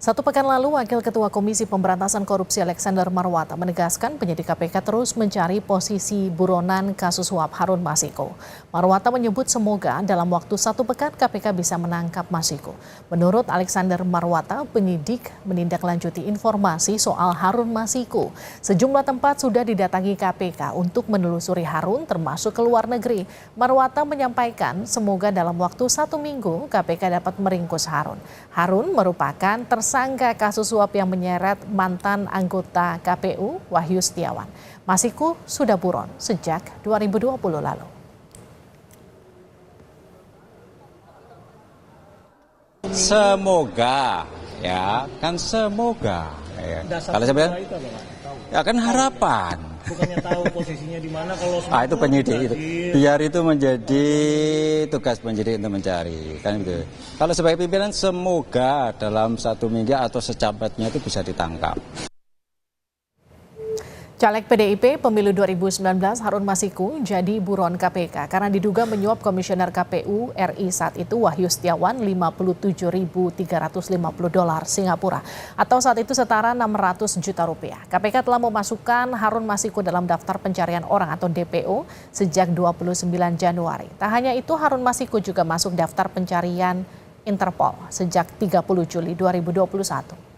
Satu pekan lalu, Wakil Ketua Komisi Pemberantasan Korupsi Alexander Marwata menegaskan penyidik KPK terus mencari posisi buronan kasus suap Harun Masiku. Marwata menyebut semoga dalam waktu satu pekan KPK bisa menangkap Masiku. Menurut Alexander Marwata, penyidik menindaklanjuti informasi soal Harun Masiku. Sejumlah tempat sudah didatangi KPK untuk menelusuri Harun termasuk ke luar negeri. Marwata menyampaikan semoga dalam waktu 1 minggu KPK dapat meringkus Harun. Harun merupakan tersangka kasus suap yang menyeret mantan anggota KPU Wahyu Setiawan. Masiku sudah buron sejak 2020 lalu. Semoga, ya kan semoga. Ya. Kalau saya bilang, ya kan harapan. Bukannya tahu posisinya di mana kalau itu penyidik itu. Biar itu menjadi tugas penyidik untuk mencari, kan gitu. Kalau sebagai pimpinan semoga dalam 1 minggu atau secepatnya itu bisa ditangkap. Caleg PDIP pemilu 2019 Harun Masiku jadi buron KPK karena diduga menyuap Komisioner KPU RI saat itu Wahyu Setiawan $57.350 Singapura atau saat itu setara 600 juta rupiah. KPK telah memasukkan Harun Masiku dalam daftar pencarian orang atau DPO sejak 29 Januari. Tak hanya itu, Harun Masiku juga masuk daftar pencarian Interpol sejak 30 Juli 2021.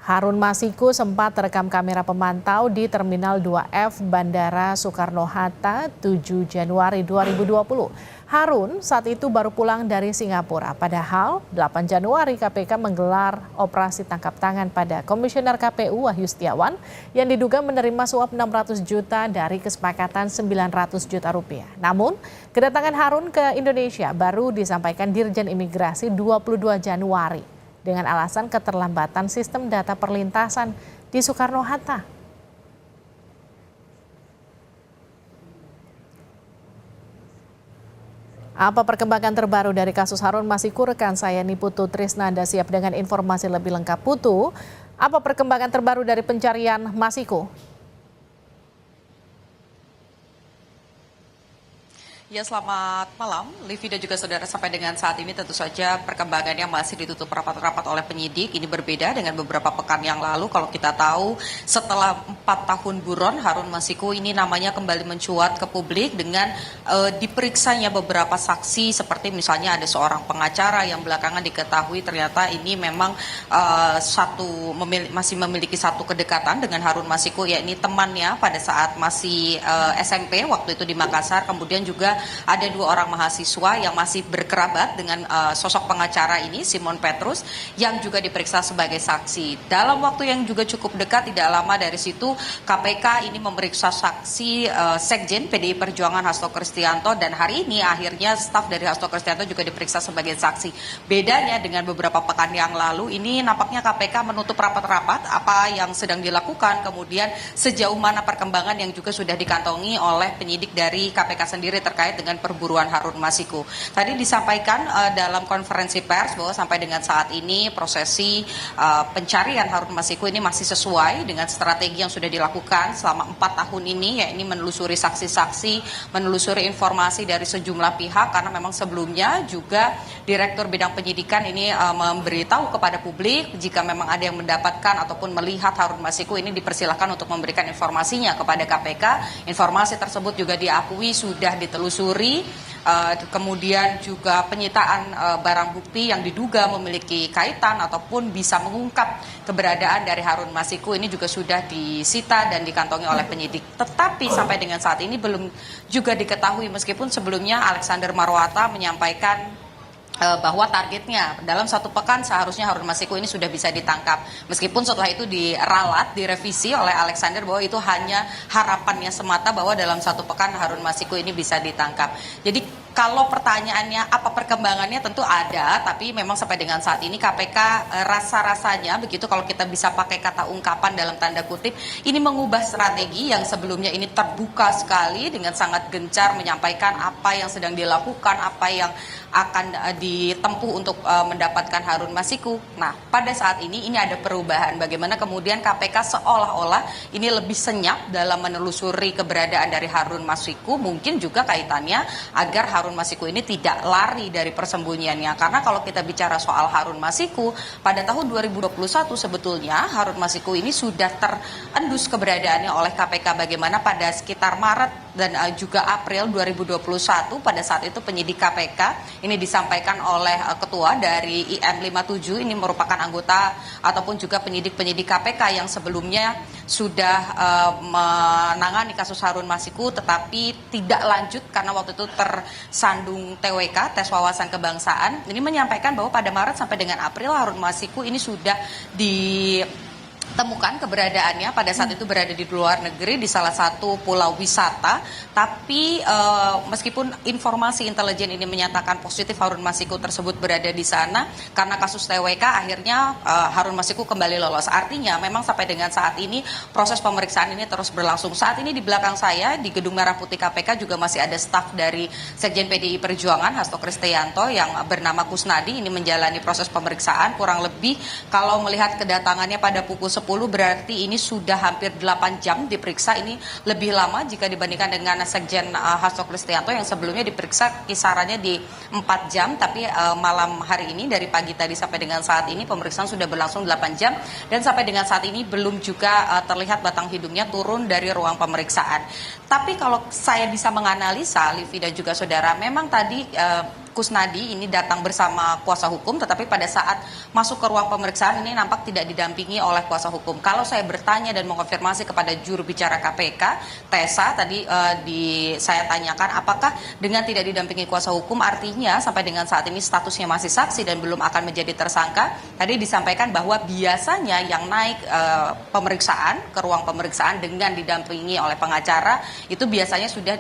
Harun Masiku sempat terekam kamera pemantau di Terminal 2F Bandara Soekarno-Hatta 7 Januari 2020. Harun saat itu baru pulang dari Singapura. Padahal 8 Januari KPK menggelar operasi tangkap tangan pada Komisioner KPU Wahyu Setiawan yang diduga menerima suap 600 juta dari kesepakatan 900 juta rupiah. Namun kedatangan Harun ke Indonesia baru disampaikan Dirjen Imigrasi 22 Januari. Dengan alasan keterlambatan sistem data perlintasan di Soekarno-Hatta. Apa perkembangan terbaru dari kasus Harun Masiku? Rekan saya Niputu Trisnanda siap dengan informasi lebih lengkap. Putu, apa perkembangan terbaru dari pencarian Masiku? Ya, selamat malam, Livi dan juga saudara. Sampai dengan saat ini tentu saja perkembangannya masih ditutup rapat-rapat oleh penyidik. Ini berbeda dengan beberapa pekan yang lalu. Kalau kita tahu setelah 4 tahun buron, Harun Masiku ini namanya kembali mencuat ke publik dengan diperiksanya beberapa saksi seperti misalnya ada seorang pengacara yang belakangan diketahui ternyata ini memang masih memiliki satu kedekatan dengan Harun Masiku, yakni temannya pada saat masih SMP waktu itu di Makassar. Kemudian juga ada 2 orang mahasiswa yang masih berkerabat dengan sosok pengacara ini, Simon Petrus, yang juga diperiksa sebagai saksi. Dalam waktu yang juga cukup dekat, tidak lama dari situ, KPK ini memeriksa saksi Sekjen PDI Perjuangan Hasto Kristianto, dan hari ini akhirnya staf dari Hasto Kristianto juga diperiksa sebagai saksi. Bedanya dengan beberapa pekan yang lalu, ini nampaknya KPK menutup rapat-rapat apa yang sedang dilakukan, kemudian sejauh mana perkembangan yang juga sudah dikantongi oleh penyidik dari KPK sendiri terkait dengan perburuan Harun Masiku. Tadi disampaikan dalam konferensi pers bahwa sampai dengan saat ini prosesi pencarian Harun Masiku ini masih sesuai dengan strategi yang sudah dilakukan selama 4 tahun ini, yakni menelusuri saksi-saksi, menelusuri informasi dari sejumlah pihak, karena memang sebelumnya juga Direktur Bidang Penyidikan ini memberitahu kepada publik jika memang ada yang mendapatkan ataupun melihat Harun Masiku ini dipersilakan untuk memberikan informasinya kepada KPK. Informasi tersebut juga diakui sudah ditelusuri, kemudian juga penyitaan barang bukti yang diduga memiliki kaitan ataupun bisa mengungkap keberadaan dari Harun Masiku ini juga sudah disita dan dikantongi oleh penyidik. Tetapi sampai dengan saat ini belum juga diketahui, meskipun sebelumnya Alexander Marwata menyampaikan bahwa targetnya dalam 1 pekan seharusnya Harun Masiku ini sudah bisa ditangkap. Meskipun setelah itu diralat, direvisi oleh Alexander bahwa itu hanya harapannya semata bahwa dalam 1 pekan Harun Masiku ini bisa ditangkap. Jadi kalau pertanyaannya apa perkembangannya, tentu ada, tapi memang sampai dengan saat ini KPK rasa-rasanya begitu, kalau kita bisa pakai kata ungkapan dalam tanda kutip, ini mengubah strategi yang sebelumnya ini terbuka sekali dengan sangat gencar menyampaikan apa yang sedang dilakukan, apa yang akan ditempuh untuk mendapatkan Harun Masiku. Nah, pada saat ini ada perubahan. Bagaimana kemudian KPK seolah-olah ini lebih senyap dalam menelusuri keberadaan dari Harun Masiku, mungkin juga kaitannya agar Harun Masiku ini tidak lari dari persembunyiannya. Karena kalau kita bicara soal Harun Masiku, pada tahun 2021 sebetulnya Harun Masiku ini sudah terendus keberadaannya oleh KPK. Bagaimana pada sekitar Maret dan juga April 2021 pada saat itu penyidik KPK ini disampaikan oleh ketua dari IM57, ini merupakan anggota ataupun juga penyidik-penyidik KPK yang sebelumnya sudah menangani kasus Harun Masiku tetapi tidak lanjut karena waktu itu tersandung TWK, tes wawasan kebangsaan. Ini menyampaikan bahwa pada Maret sampai dengan April Harun Masiku ini sudah ditemukan keberadaannya pada saat itu berada di luar negeri di salah satu pulau wisata, tapi meskipun informasi intelijen ini menyatakan positif Harun Masiku tersebut berada di sana, karena kasus TWK akhirnya Harun Masiku kembali lolos. Artinya memang sampai dengan saat ini proses pemeriksaan ini terus berlangsung. Saat ini di belakang saya di Gedung Merah Putih KPK juga masih ada staf dari Sekjen PDI Perjuangan Hasto Kristianto yang bernama Kusnadi ini menjalani proses pemeriksaan. Kurang lebih kalau melihat kedatangannya pada pukul 10 berarti ini sudah hampir 8 jam diperiksa. Ini lebih lama jika dibandingkan dengan Sekjen Hasto Kristianto yang sebelumnya diperiksa kisarannya di 4 jam, tapi malam hari ini dari pagi tadi sampai dengan saat ini pemeriksaan sudah berlangsung 8 jam dan sampai dengan saat ini belum juga terlihat batang hidungnya turun dari ruang pemeriksaan. Tapi kalau saya bisa menganalisa, Livi dan juga saudara, memang tadi Kusnadi ini datang bersama kuasa hukum, tetapi pada saat masuk ke ruang pemeriksaan ini nampak tidak didampingi oleh kuasa hukum. Kalau saya bertanya dan mengonfirmasi kepada juru bicara KPK, Tessa, tadi saya tanyakan apakah dengan tidak didampingi kuasa hukum artinya sampai dengan saat ini statusnya masih saksi dan belum akan menjadi tersangka. Tadi disampaikan bahwa biasanya yang naik pemeriksaan ke ruang pemeriksaan dengan didampingi oleh pengacara itu biasanya sudah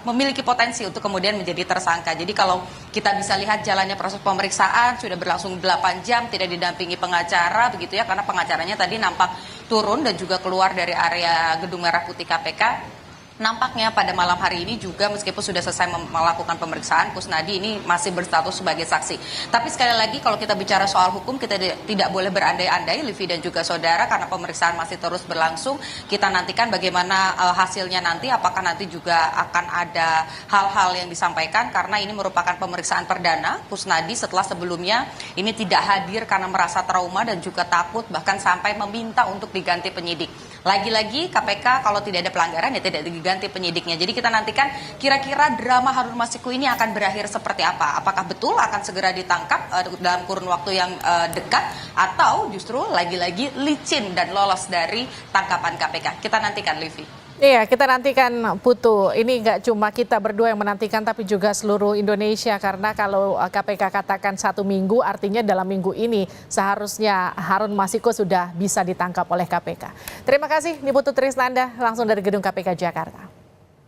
memiliki potensi untuk kemudian menjadi tersangka. Jadi kalau kita bisa lihat jalannya proses pemeriksaan sudah berlangsung 8 jam tidak didampingi pengacara begitu ya, karena pengacaranya tadi nampak turun dan juga keluar dari area Gedung Merah Putih KPK. Nampaknya pada malam hari ini juga meskipun sudah selesai melakukan pemeriksaan, Kusnadi ini masih berstatus sebagai saksi. Tapi sekali lagi kalau kita bicara soal hukum kita tidak boleh berandai-andai, Livi dan juga saudara, karena pemeriksaan masih terus berlangsung. Kita nantikan bagaimana hasilnya nanti, apakah nanti juga akan ada hal-hal yang disampaikan karena ini merupakan pemeriksaan perdana Kusnadi setelah sebelumnya ini tidak hadir karena merasa trauma dan juga takut bahkan sampai meminta untuk diganti penyidik. Lagi-lagi KPK kalau tidak ada pelanggaran ya tidak diganti penyidiknya. Jadi kita nantikan kira-kira drama Harun Masiku ini akan berakhir seperti apa. Apakah betul akan segera ditangkap dalam kurun waktu yang dekat atau justru lagi-lagi licin dan lolos dari tangkapan KPK. Kita nantikan, Livi. Iya, kita nantikan Putu. Ini nggak cuma kita berdua yang menantikan, tapi juga seluruh Indonesia. Karena kalau KPK katakan 1 minggu, artinya dalam minggu ini seharusnya Harun Masiku sudah bisa ditangkap oleh KPK. Terima kasih, ini Putu Trisnanda, langsung dari Gedung KPK Jakarta.